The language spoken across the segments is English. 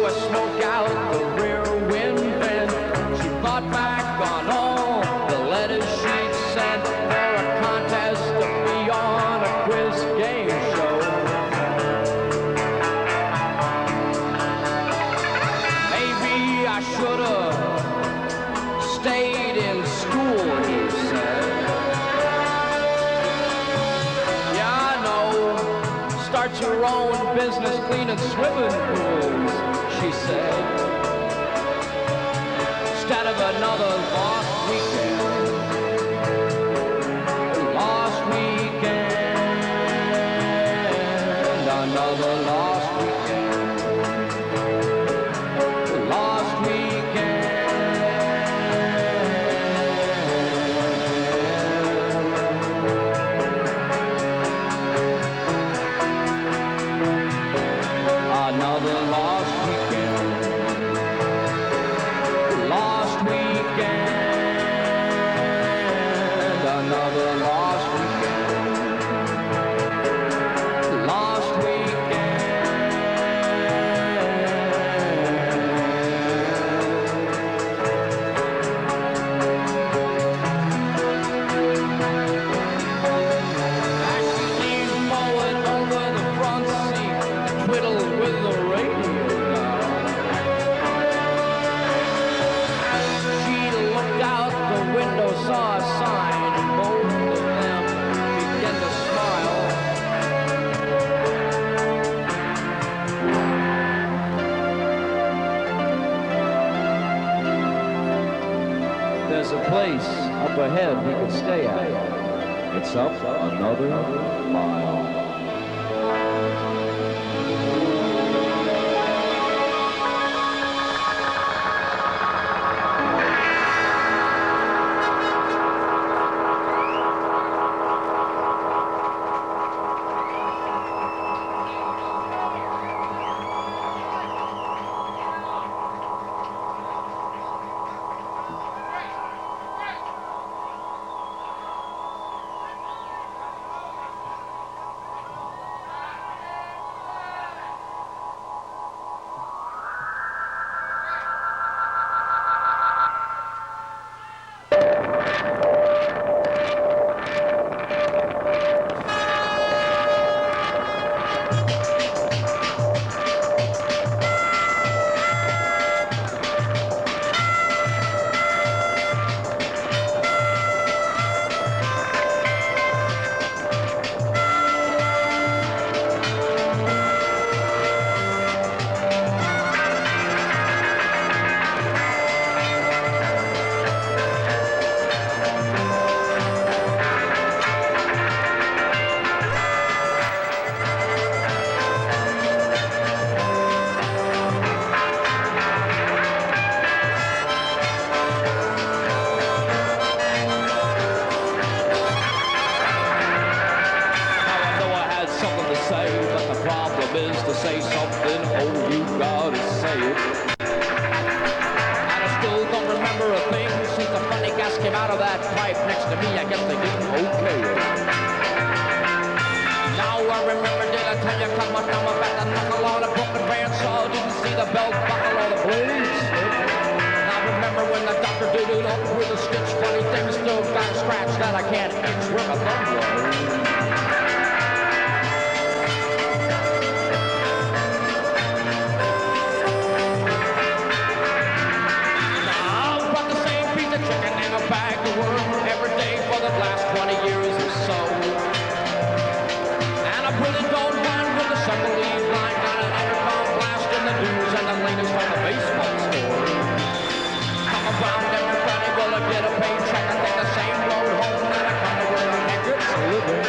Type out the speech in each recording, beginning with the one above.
blew a smoke out the rear wind vent. She thought back on all the letters she'd sent for a contest to be on a quiz game show. Maybe I should have stayed in school, he said. Yeah, I know. Start your own business cleaning swimming pools, she said. Instead of another lost weekend. Lost weekend. Another lost weekend. Lost weekend. Another lost weekend. Lost weekend. Another lost weekend. Lost weekend. As she leaned forward over the front seat, twiddled with the radio dial. She looked out the window, saw a sign, and both of them began to smile. There's a place up ahead we could stay at. It's up another mile. Say something, oh, you gotta say it. And I still don't remember a thing since the funny gas came out of that pipe next to me. I guess they didn't okay it. Now I remember, did I tell you, come on, I'm about to knuckle on a broken bandsaw. Didn't see the belt buckle or the blades slip. Now remember when the doctor did it up with a stitch. Funny thing, still got a scratch that I can't itch with a thumb blow. Bag of work every day for the last 20 years or so. And I really don't mind with the summer-leave line. Got an intercom blast in the news and the latest from the baseball store. Come around everybody, will I get a paycheck? I take the same road home that I come to where I get living.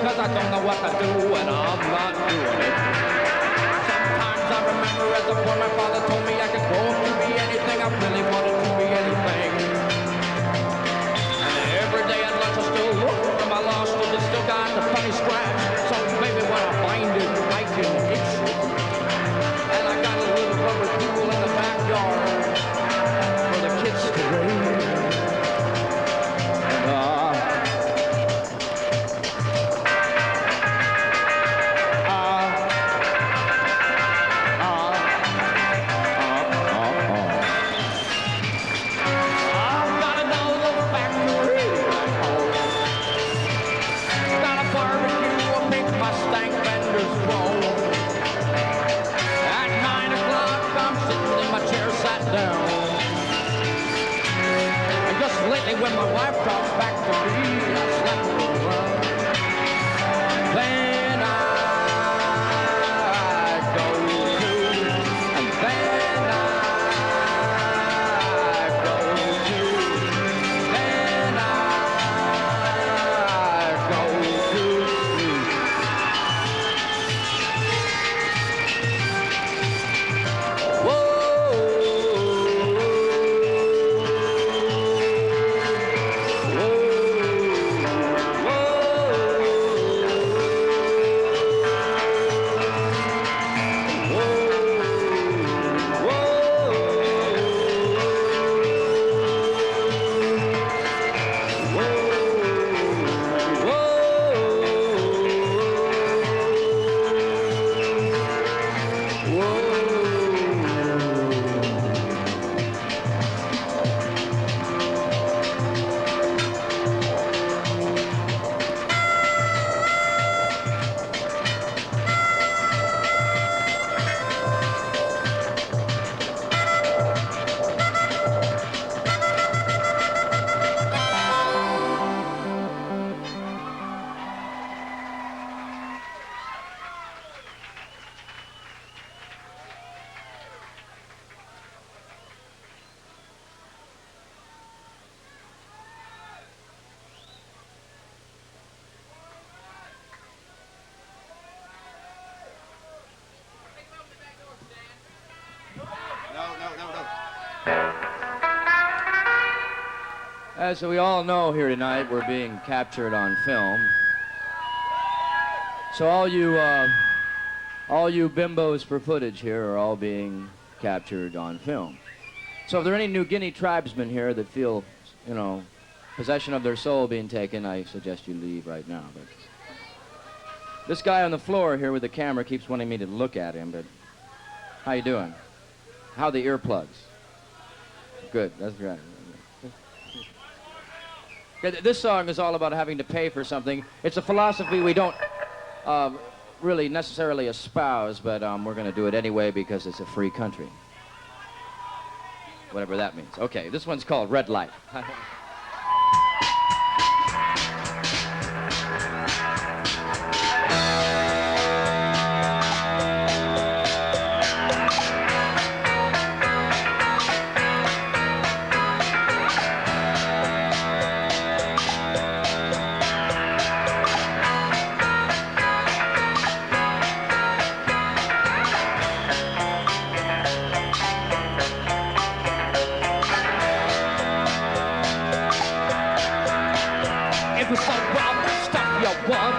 because I don't know what to do and I'm not doing it. Sometimes I remember as a boy my father told me I could grow up to be anything. I really wanted to be anything. And every day at lunch I still look for my lost shoes. It still got the funny scratch. So maybe when I find it, I can fix it. And I got a little rubber pool in the backyard for the kids to raise. When my wife talks back to me, I slap her around. Then I go to, and then I go to, then I go to sleep. Whoa. As we all know here tonight, we're being captured on film. So all you bimbos for footage here are all being captured on film. So if there are any New Guinea tribesmen here that feel, you know, possession of their soul being taken, I suggest you leave right now. But this guy on the floor here with the camera keeps wanting me to look at him, but how you doing? How are the earplugs? Good, that's right. This song is all about having to pay for something. It's a philosophy we don't really necessarily espouse, but we're going to do it anyway because it's a free country. Whatever that means. Okay, this one's called Red Light. What?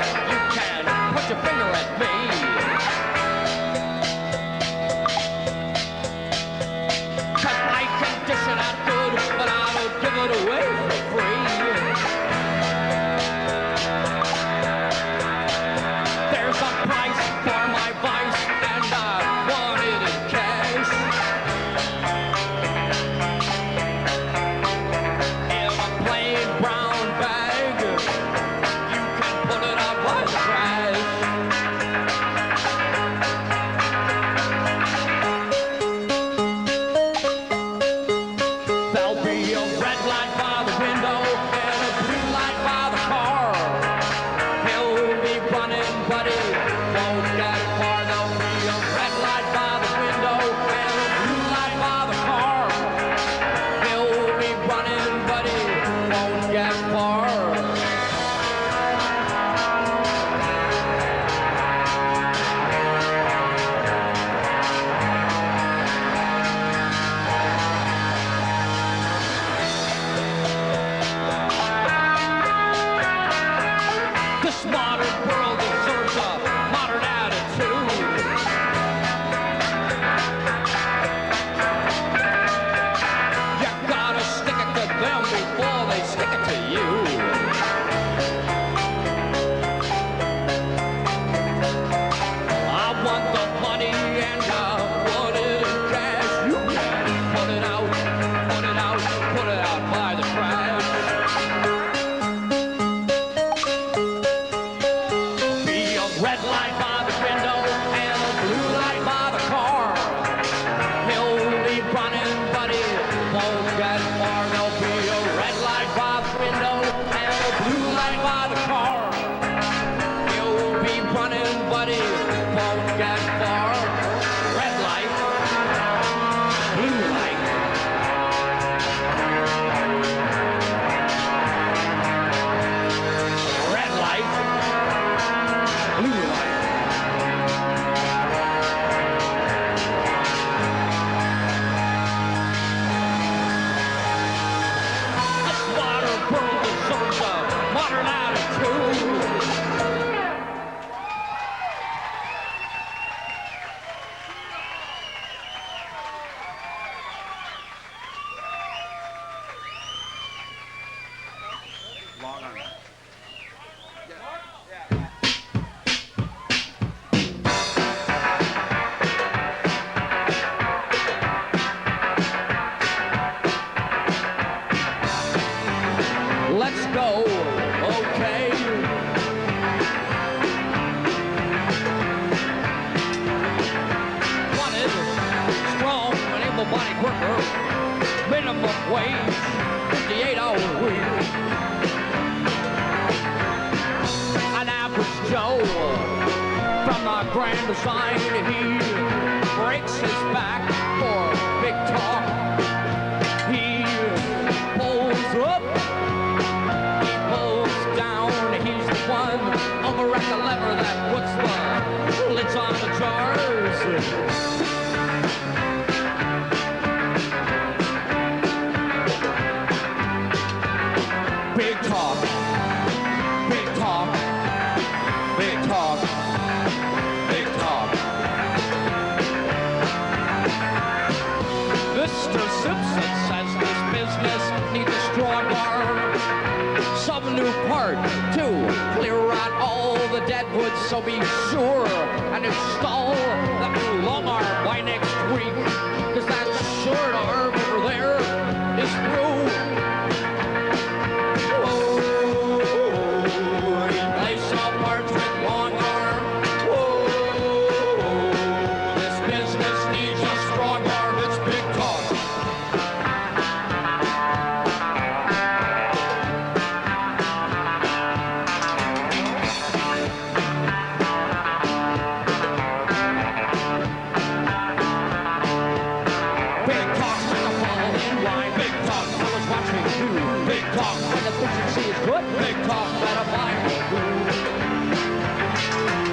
wage, 58-hour week. An average Joe from the Grand Design, he breaks his back for big talk. He pulls up, he pulls down, he's the one over at the lever that puts the lids on the jars. Big talk, big talk, big talk, big talk. Mr. Simpson says this business needs a strong arm. Some new part to clear out all the dead wood, so be sure and install that new Longarm by next week, 'cause that short arm over there is through. Replace all parts with Longarm. This business needs a strong arm. It's big talk. Big talk when the fall in line. Big talk, I was watching you. Big talk when the efficiency is good. Big talk that a buy will do.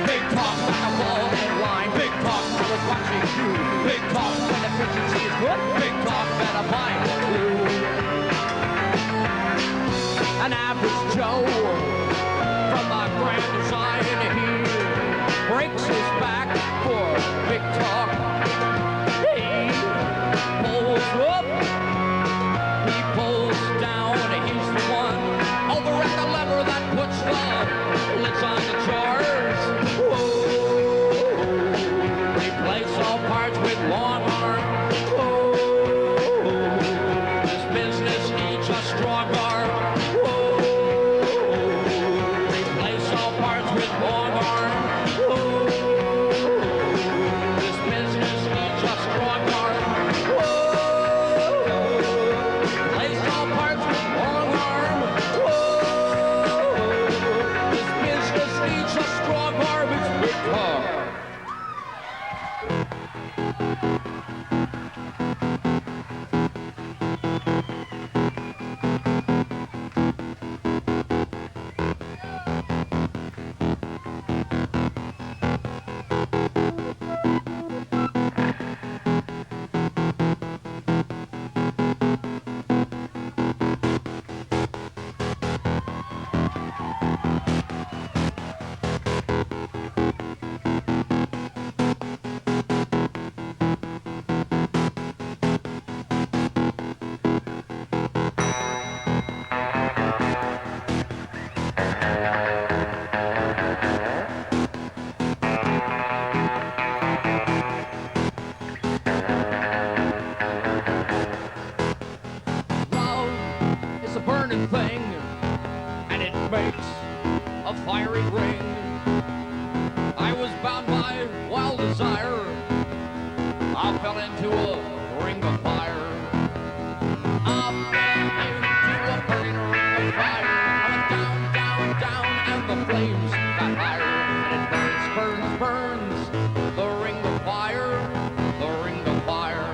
Big talk when the fall in line. Big talk, I was watching you. Big talk when the efficiency is good. Big talk that a buy will do. An average Joe from the Grand Design, he breaks his back for big talk. He pulls up, he pulls down, he's the one over at the lever that puts the lids on the jars. Replace all parts with Longarm. This business needs a strong arm. Replace all parts with Longarm. This business needs a strong arm. Replace all parts with Longarm. This business needs a strong arm. It's big talk. Love is a burning thing, and it makes a fiery ring. I was bound by wild desire. I fell into a ring of fire. I fell into a burning ring of fire. I went down, down, down, and the flames got higher. And it burns, burns, burns. The ring of fire, the ring of fire,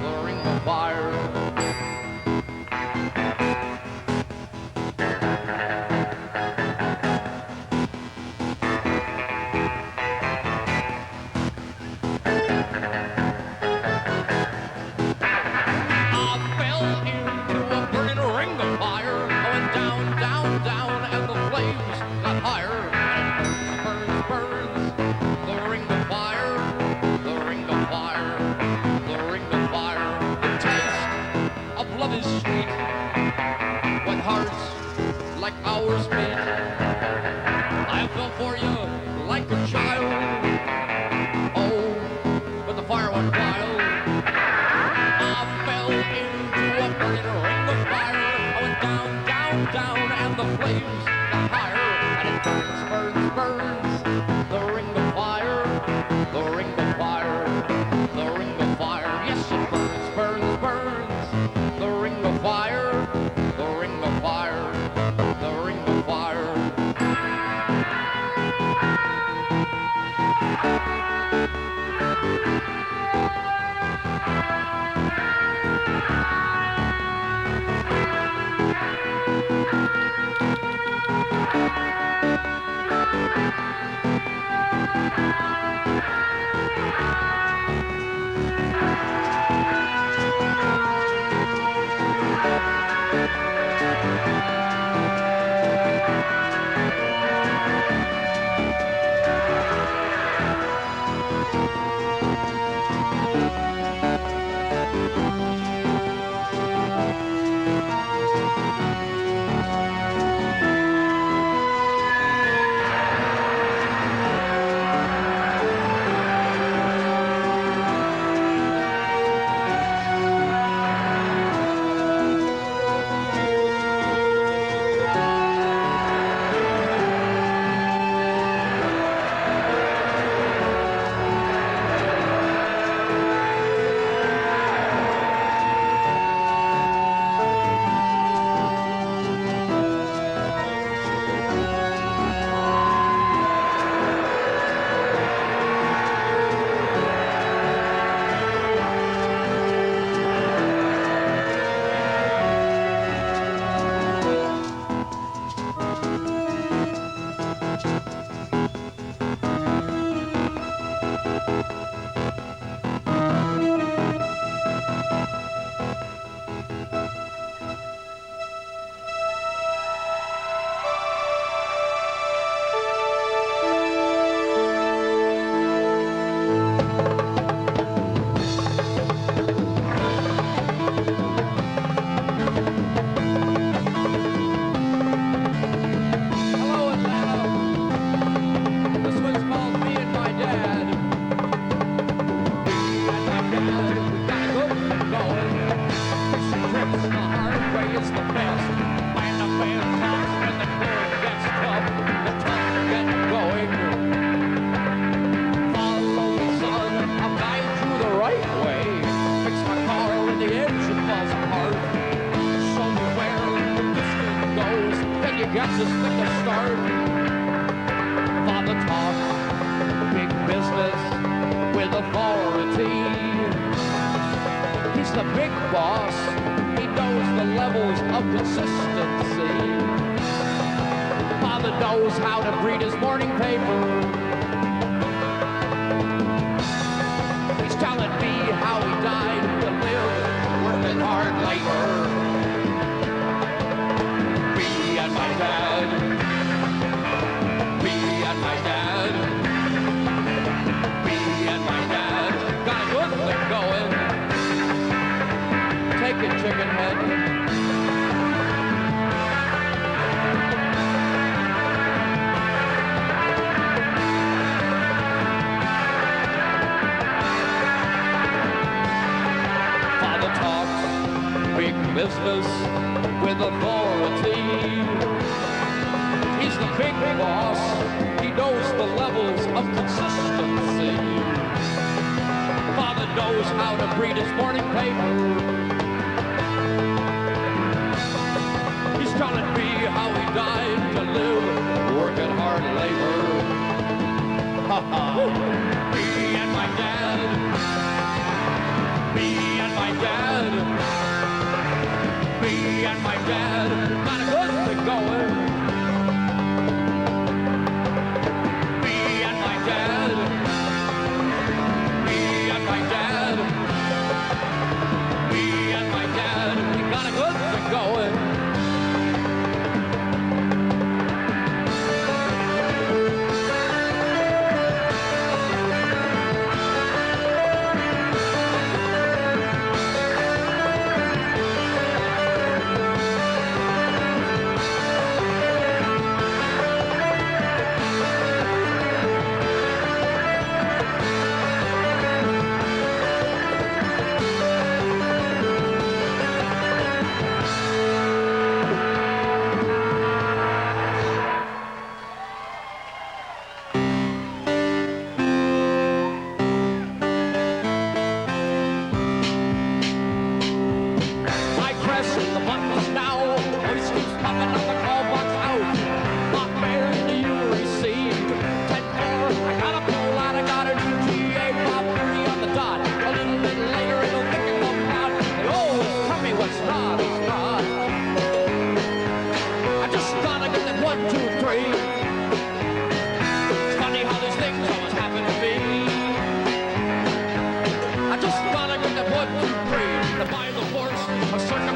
the ring of fire. Like ours beat. I fell for you like a child. Oh, but the fire went wild. I fell into a burning ring of fire. I went down, down, down, and the flames got higher. And it burns, burns, burns. The ring of fire, the ring of fire, the ring of fire. Yes, it burns, burns, burns. The ring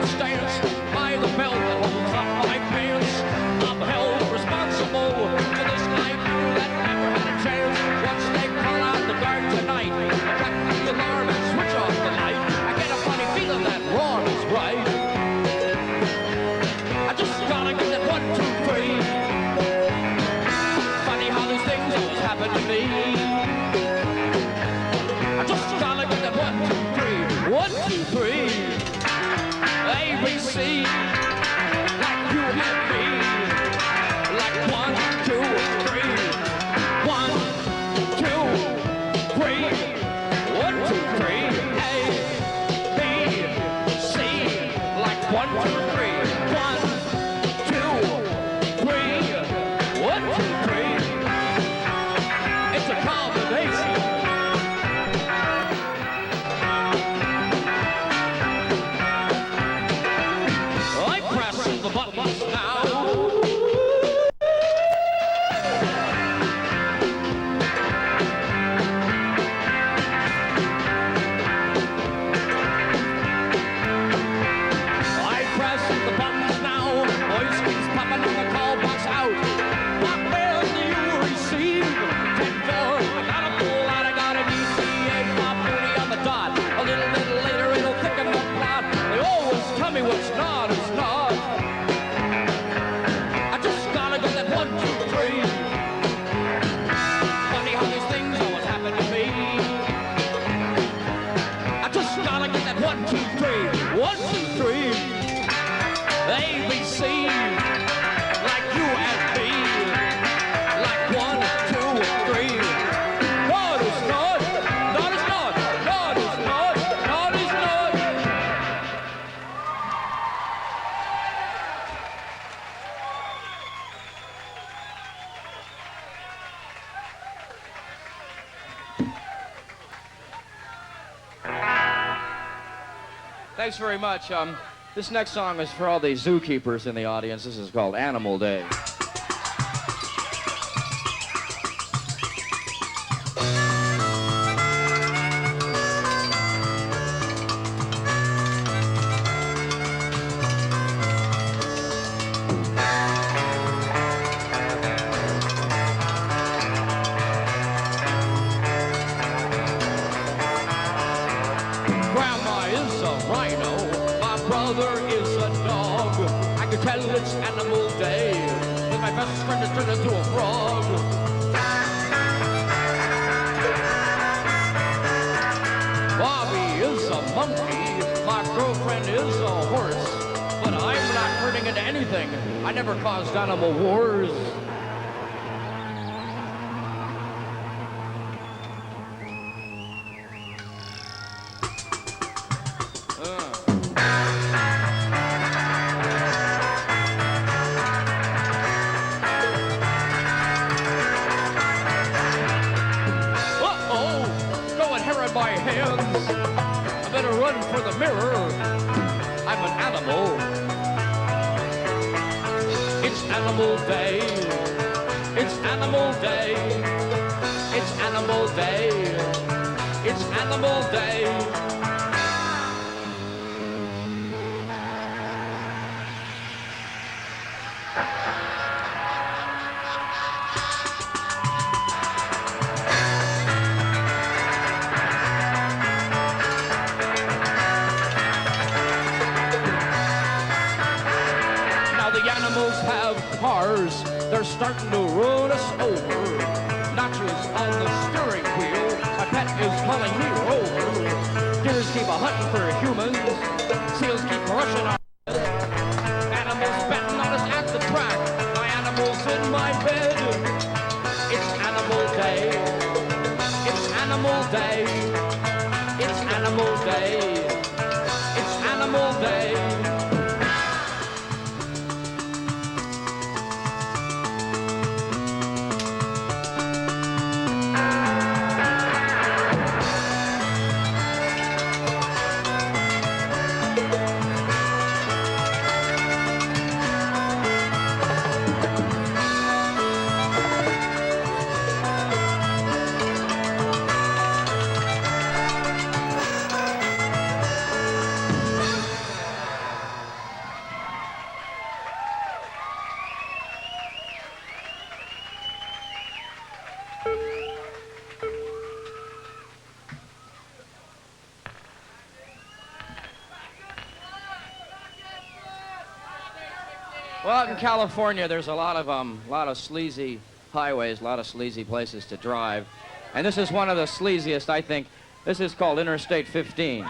a stance by the belt that holds up my pants. I'm held responsible for this night that never had a chance. Once they call out the guard tonight, I cut the alarm and switch off the light. I get a funny feeling that wrong is right. I just gotta get that 1, 2, 3. Funny how these things always happen to me. I just gotta get that 1, 2, 3. 1, 2, 3. ABC, like you and me. Like 1, 2, 3. 1, 2, 3. 1, 2, 3. A, B, C. Like 1, 2, 3. 1, 2, 3. 1, 2, 3. It's a combination. What's not is not. I just gotta get that 1, 2, 3. Funny how these things always happen to me. I just gotta get that 1, 2, 3. 1, 2, 3. ABC, like you and me. Like 1, 2, 3. Not is not. Not is not. Not is not. Not is not. Thanks very much. This next song is for all the zookeepers in the audience. This is called Animal Day. It's Animal Day, but my best friend has turned into a frog. Bobby is a monkey, my girlfriend is a horse, but I'm not turning into anything. I never caused animal wars. For the mirror, I'm an animal. It's Animal Day. It's Animal Day. It's Animal Day. It's Animal Day. They're starting to run us over. Notches on the steering wheel. My pet is calling me over. Deers keep a hunting for humans. Seals keep rushing our animals betting on us at the track. My animal's in my bed. It's Animal Day. It's Animal Day. It's Animal Day. It's Animal Day. Well, out in California, there's a lot of sleazy highways, a lot of sleazy places to drive. And this is one of the sleaziest, I think. This is called Interstate 15.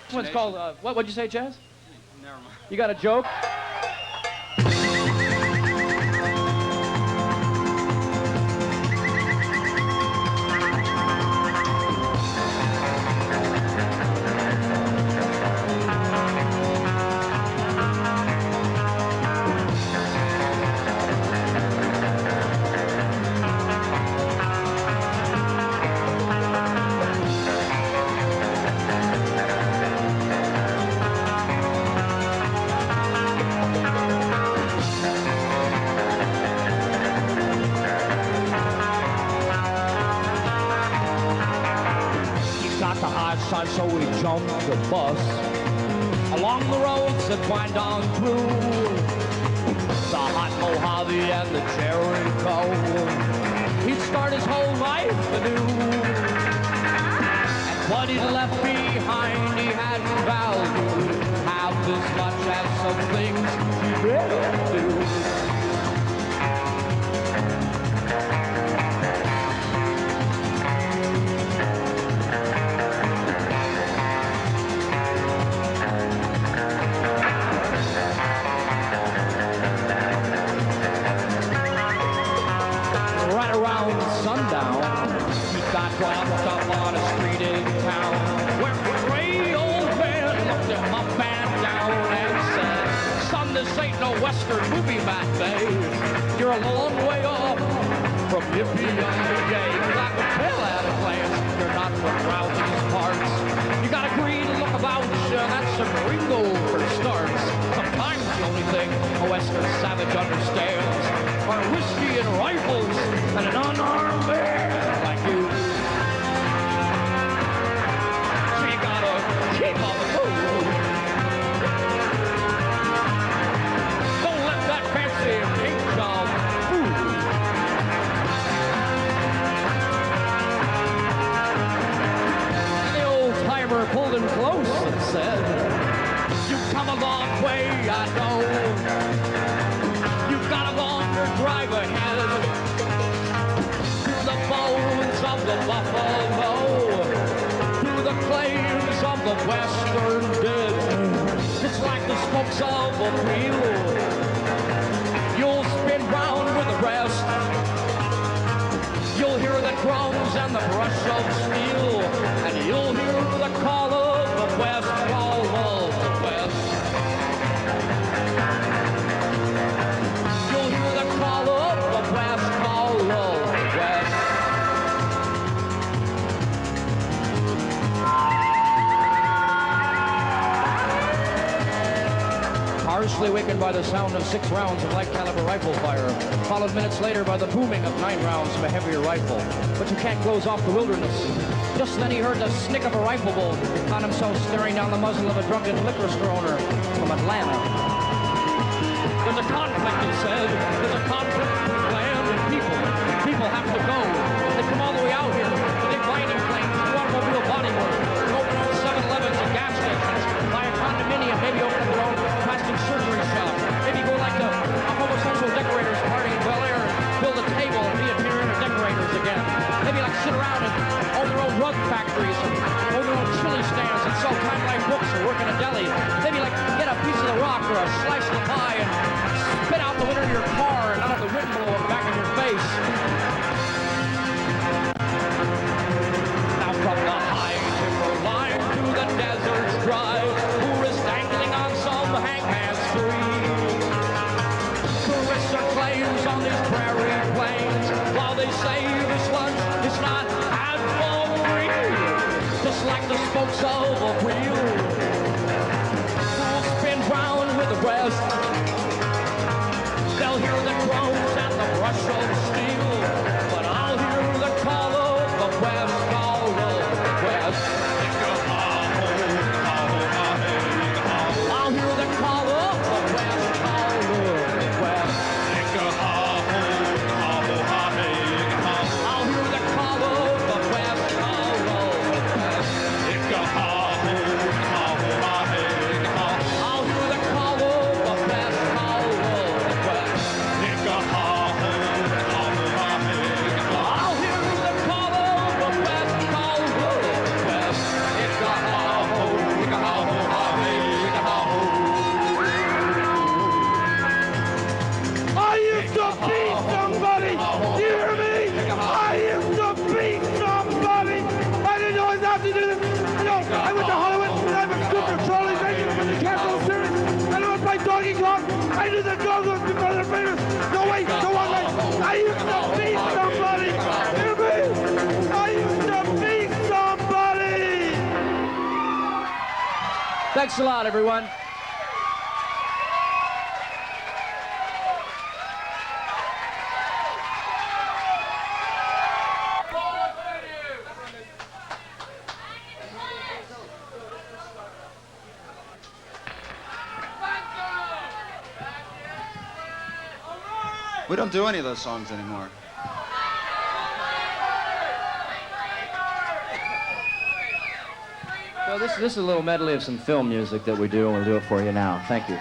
This one's called, what'd you say, Chaz? Never mind. You got a joke? So we jumped the bus along the roads that wind on through the hot Mojave and the Jericho. He'd start his whole life anew, and what he left behind he hadn't valued half as much as some things he really do. Dropped up on a street in town where a gray old man looked him up and down and said, son, this ain't no Western movie matinee. You're a long way off from yippee-yay. I can tell at a glance you're not from around these parts. You got a green look about you, that's some Ringo for starts. Sometimes the only thing a Western savage understands are whiskey and rifles and an unarmed man like you. close and said, "You've come a long way, I know. You've got a longer drive ahead. Through the bones of the buffalo, through the claims of the western dead. It's like the spokes of a wheel. You'll spin round with the rest. You'll hear the drums and the brush of steel, and you'll hear the call of the west, call of the west. You'll hear the call of the west, call of the west. Harshly awakened by the sound of 6 rounds of light caliber rifle fire, followed minutes later by the booming of 9 rounds from a heavier rifle. But you can't close off the wilderness. Just then he heard the snick of a rifle bolt, found himself staring down the muzzle of a drunken liquor store owner from Atlanta. There's a conflict, he said. There's a conflict between land and people. People have to go. They come all the way out here. They mining claims, do automobile body work, open their own 7-Elevens and gas stations, buy a condominium, maybe open up their own plastic surgery shop, maybe go like a homosexual decorators party in Bel Air and build a table and be interior decorators again. Maybe like sit around and own their own rug factories and own their own chili stands and sell time-life books or work in a deli. Maybe like get a piece of the rock or a slice of the pie and spit out the window of your car and out of the wind blow it back in your face. Now from the high timber line to the desert's dry, who is dangling on some hangman's tree? Tourists are claims on these prairie plains, while they say this lunch is not had for free. Just like the spokes of a wheel, who'll spin round with the rest. They'll hear the drums and the rush of steel, but I'll hear the call of the west, call of the west. I'll hear the call of the west, call of the west. I'll hear the call of the west, call of the west. I'll hear the call of the west, call of the west. I'll hear the call of the west, call of the west. I used to beat somebody! Do you hear me? I used to beat somebody! I didn't always have to do this. You know, I went to Hollywood, and I was Cooper Charlie's agent for the Capitol series, and I was playing Donkey Kong. I knew the Go-Go's before they're famous. No way, no one way. I used to beat somebody! Hear me? I used to beat somebody! Thanks a lot, everyone. We don't do any of those songs anymore. So this is a little medley of some film music that we do, and we'll do it for you now. Thank you.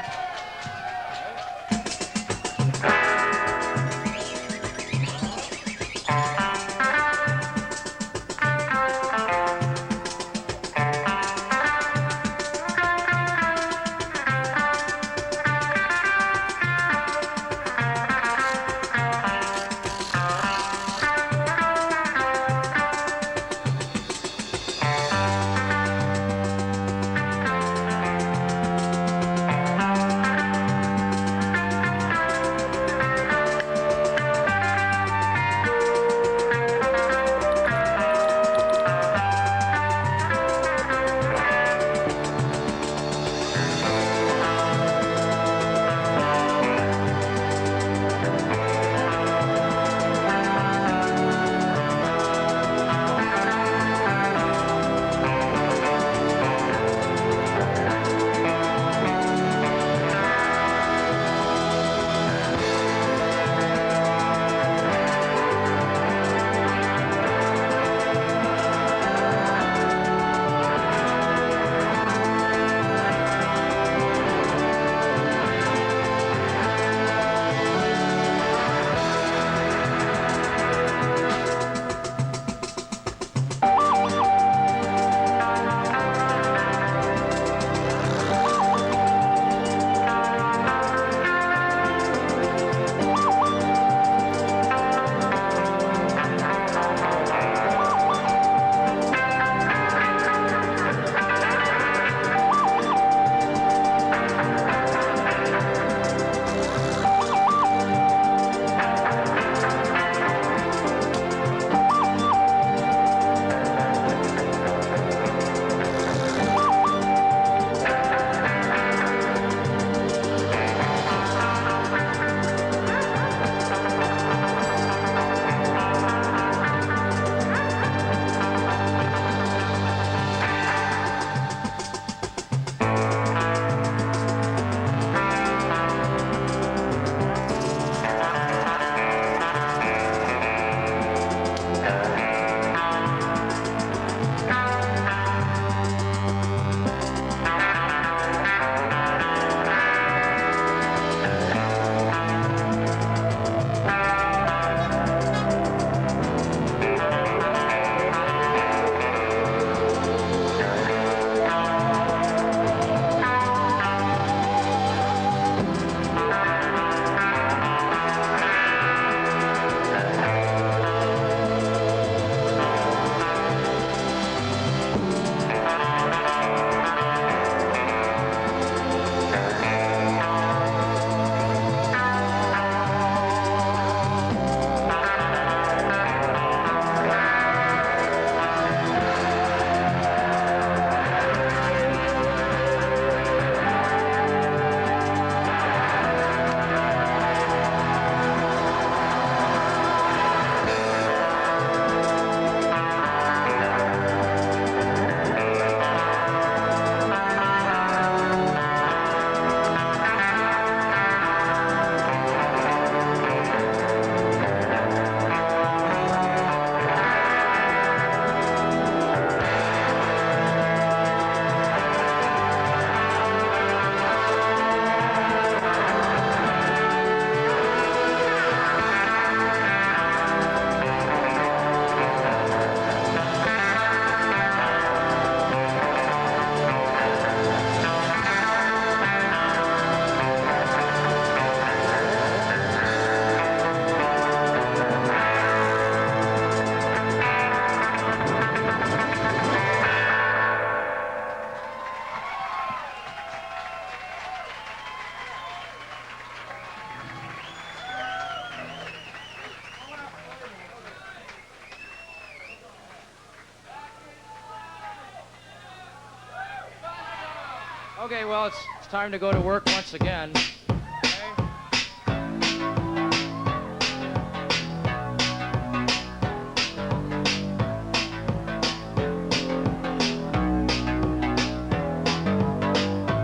Okay, well, it's time to go to work once again.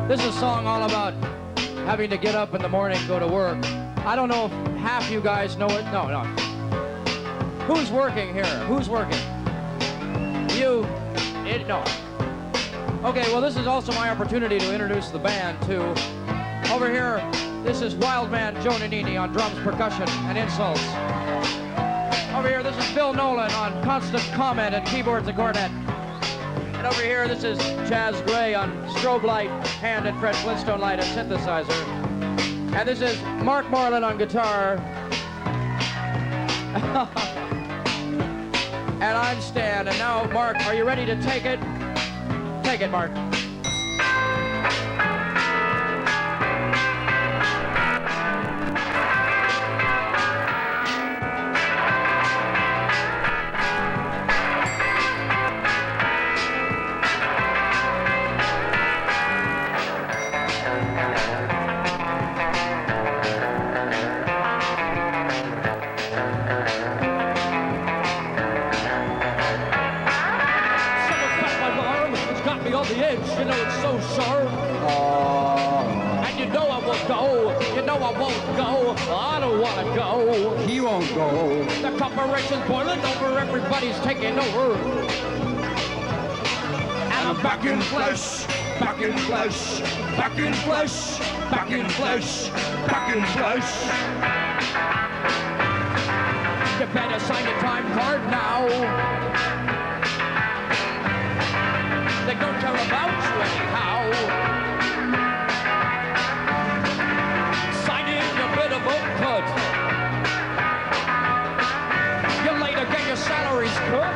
This is a song all about having to get up in the morning and go to work. I don't know if half you guys know it. No. Who's working here? Who's working? You? No. Okay, well, this is also my opportunity to introduce the band, too. Over here, this is Wildman Joe Nannini on drums, percussion, and insults. Over here, this is Bill Nolan on constant comment and keyboards and cornet. And over here, this is Chaz Gray on strobe light, hand and Fred Flintstone light and synthesizer. And this is Mark Moreland on guitar. And I'm Stan. And now, Mark, are you ready to take it? Take it, Mark. The edge, you know it's so sharp. And you know I won't go. You know I won't go. I don't want to go. He won't go. The corporation's boiling over. Everybody's taking over. And I'm back in flesh, back in flesh, back in flesh, back in flesh, back in flesh. You better sign your time card now. They don't care about you anyhow. Sign in a bit of a cut. You later get your salaries cut.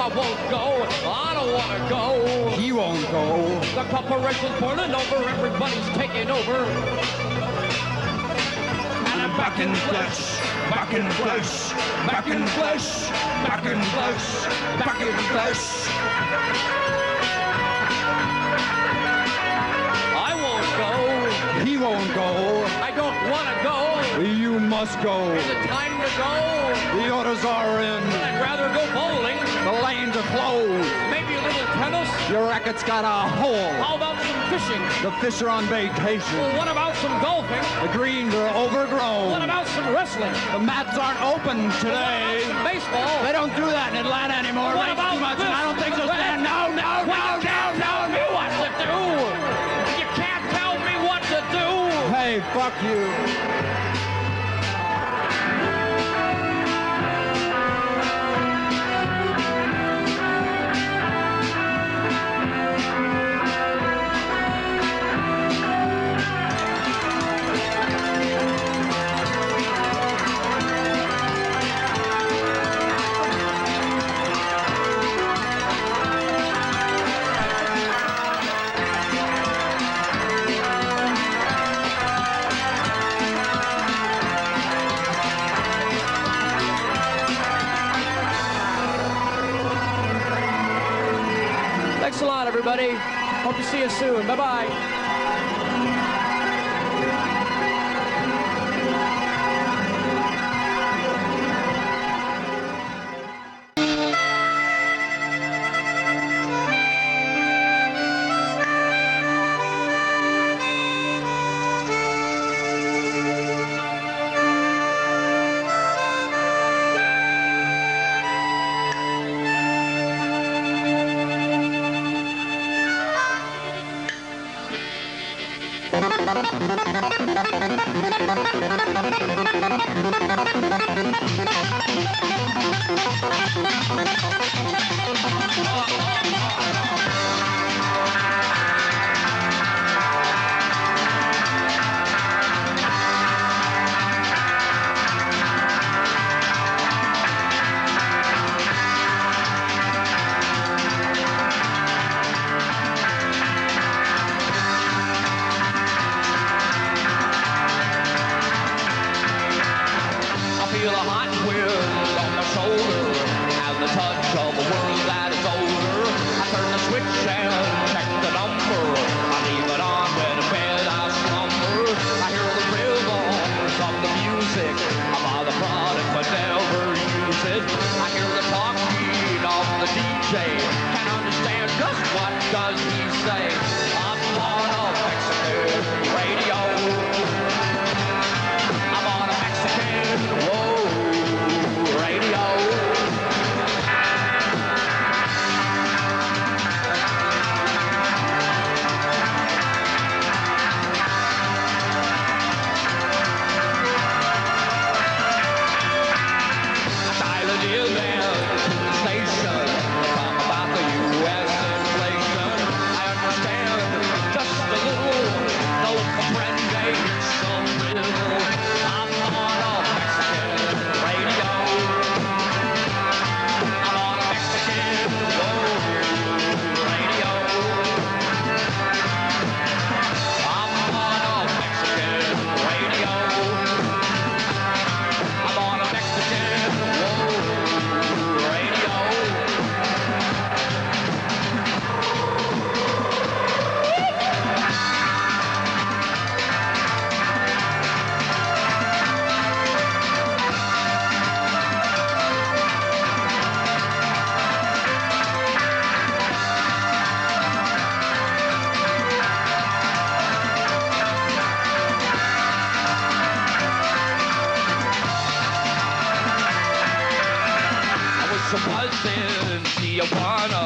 I won't go. I don't want to go. He won't go. The corporation's boiling over. Everybody's taking over. And I'm back in flesh, back in flesh, back in flesh, back in flesh, back in flesh. I won't go. He won't go. I don't want to go. You must go. Is it time to go? The orders are in. I'd rather go bowling. The lanes are closed. Maybe a little tennis. Your racket's got a hole. How about some fishing? The fish are on vacation. Well, what about some golfing? The greens are overgrown. What about some wrestling? The mats aren't open today. What about some baseball? They don't do that in Atlanta anymore. What Rain's about too much, this? and I don't think so, Stan. No. Tell me what to do. You can't tell me what to do. Hey, fuck you. Thanks a lot, everybody. Hope to see you soon. Bye-bye. say, I'm on a Mexican radio. I'm on a Mexican, whoa, radio. In Tijuana,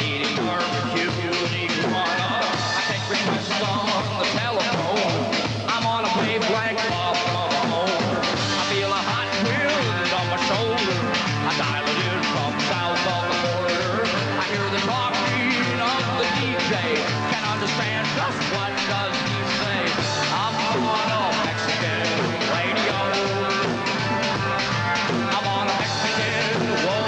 eating barbecue iguana. I take requests on the telephone. I'm on a wavelength far from home. I feel a hot wind on my shoulder. I dial it in from south of the border. I hear the talking of the DJ. Can't understand just what does he say. I'm on a Mexican radio. I'm on a Mexican, whoa.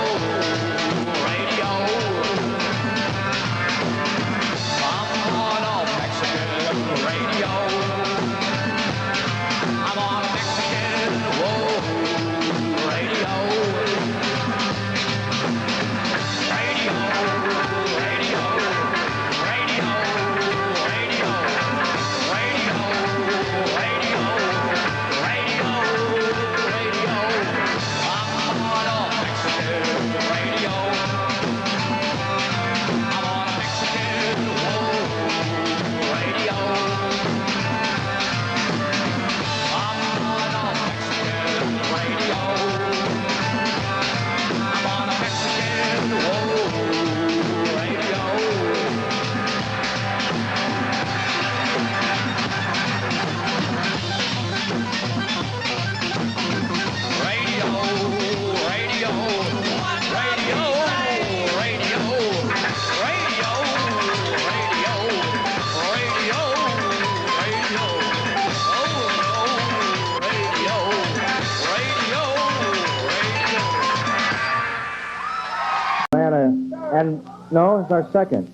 And no, it's our second.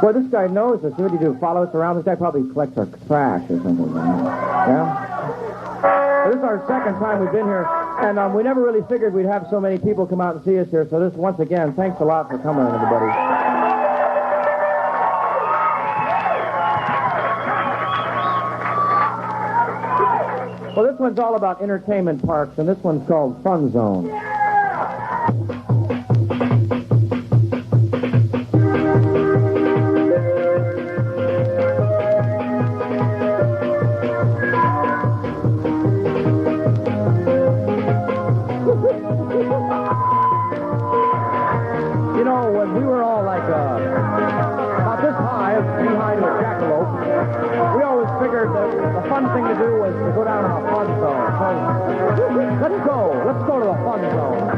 Well, this guy knows us. What do you do? Follow us around? This guy probably collects our trash or something. Yeah? Well, this is our second time we've been here, and we never really figured we'd have so many people come out and see us here. So this, once again, thanks a lot for coming, everybody. Well, this one's all about entertainment parks, and this one's called Funzone. You know, when we were all like about this high behind the jackalope, we always figured that the fun thing to do was to go down to the fun zone. So let's go to the fun zone.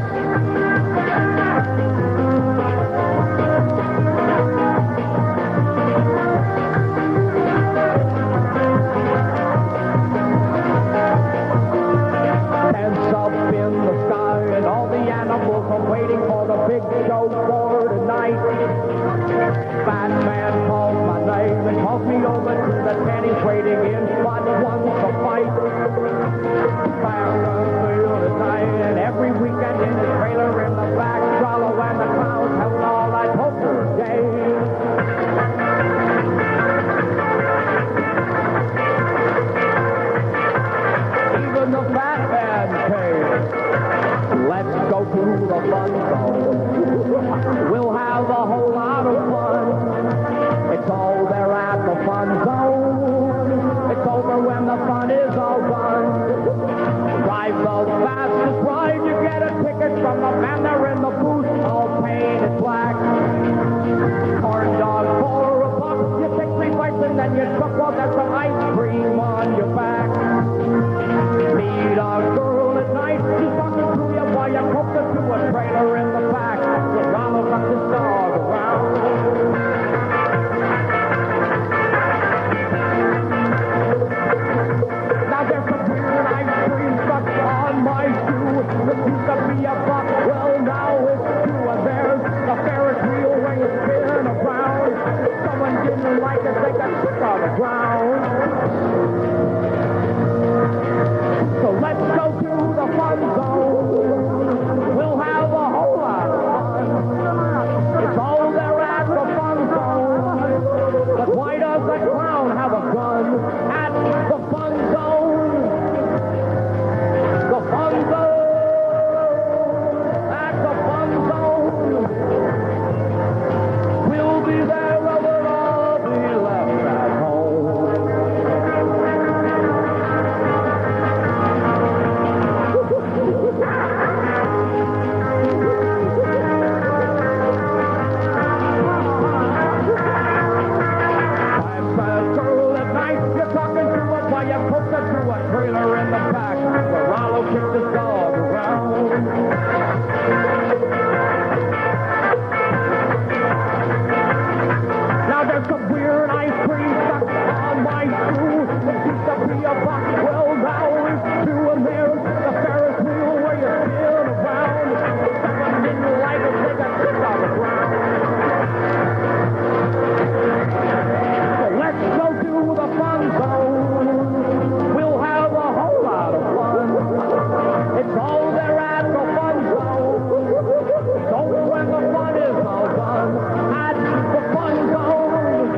Hands up in the sky and all the animals are waiting for the big show for tonight. Batman calls my name and calls me over to the tent. He's waiting in spot one to fight. Firefield tonight and every weekend in the trailer in the back, Rollo and the It's all there at the Funzone. It's over when the fun is all done. Drive the fastest ride, you get a ticket from the man there in the booth, all painted black. Corn dog for $1, you take 3 bites and then you chuck, well, there's some ice cream on your back. Meet a girl at night, she's talking to you while you hook her to a trailer in the back. You round up this dog around. Now there's some weird ice cream stuck on my shoe. It used to be $1, well now it's 2. And there's the Ferris wheel where you spin around. If someone didn't like it, they got sick on the ground. So let's go to the Funzone. We'll have a whole lot of fun. It's all there at the Funzone. But why does the clown have a gun at the Funzone? The Funzone. At the Funzone. We'll be there, or we'll all be left at home. Trailer in the back, where Rollo kicked his dog around. Now there's some weird ice cream stuck on my shoe. It used to be $1, well now it's 2. And there's the Ferris wheel where you spin around. If someone didn't like it, they got kicked on the ground. So let's go to the Funzone. It's all there at the Funzone. So when the fun is all done at the Funzone.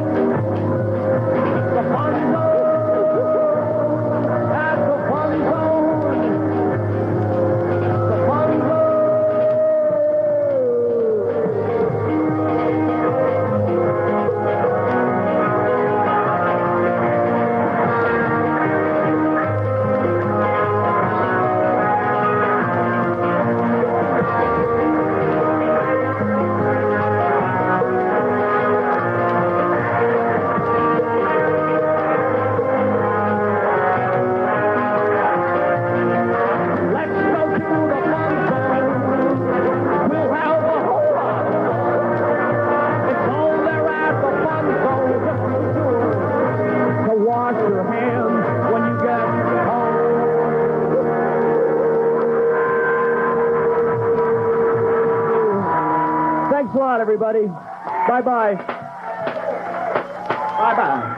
The Funzone. At the Funzone. The Funzone. Wash your hands when you get home. Thanks a lot, everybody. Bye-bye. Bye-bye.